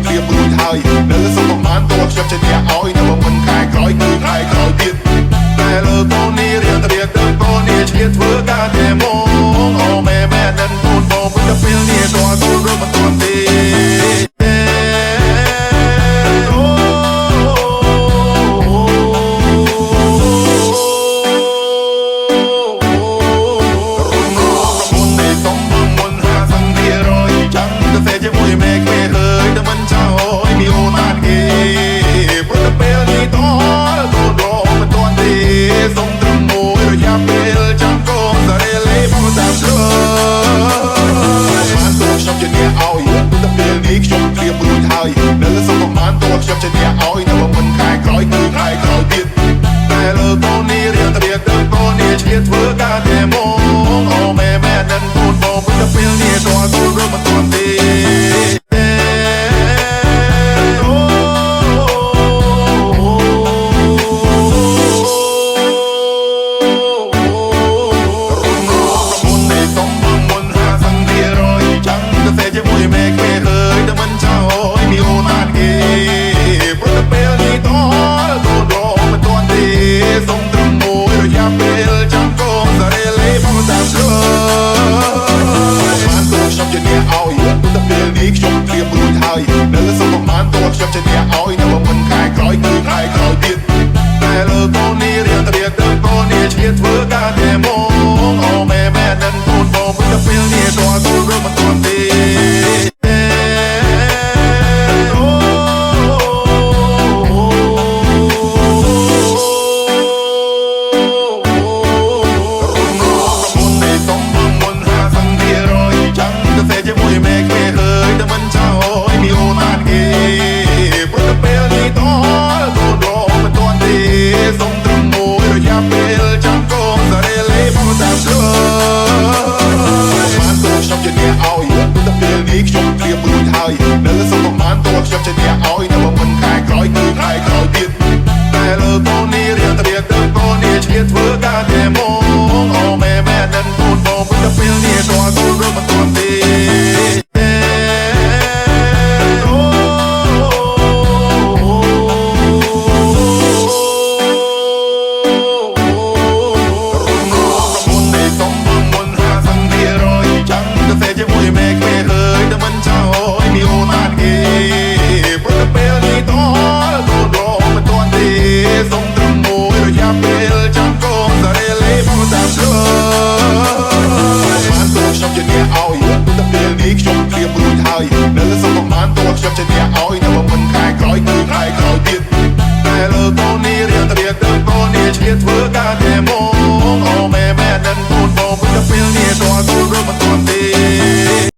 ត្រៀមរួចហើយនៅសុំប្រមាណតខ្ញុំជាអ្នកឲ្យតែមិនខែក្រោយគឺខែក្រោយទៀតតែលើកូននេះរៀនទៅរៀនទៅកូននេះឆ្លៀតធ្វើការតែមកអូម៉ែនឹងកូនបងមិនទៅពេលនេះតើកូនរត់មិនទាន់ទេខ្ញុំត្រៀមរួចហើយនៅសុំប្រមាណតខ្ញុំជាអ្នកឲ្យតែមិនខែក្រោយគឺខែក្រោយទៀតតែលើកូននេះរៀនទៅរៀនទៅកូននេះឆ្លៀតធ្វើការតែមកអូម៉ែនឹងកូនបងមិនទៅពេលនេះតើកូនរត់មិនទាន់ទេខ្ញុំត្រៀមរួចហើយនៅសុំប្រមាណតខ្ញុំជាអ្នកឲ្យតែមិនខែក្រោយគឺខែក្រោយទៀតតែលើកូននេះរៀនទៅរៀនទៅកូននេះឆ្លៀតធ្វើការតែមកអូម៉ែនឹងកូនបងមិនទៅពេលនេះតើកូនរត់មិនទាន់ទេខ្ញុំត្រៀមរួចហើយនៅសុំប្រមាណតខ្ញុំជាអ្នក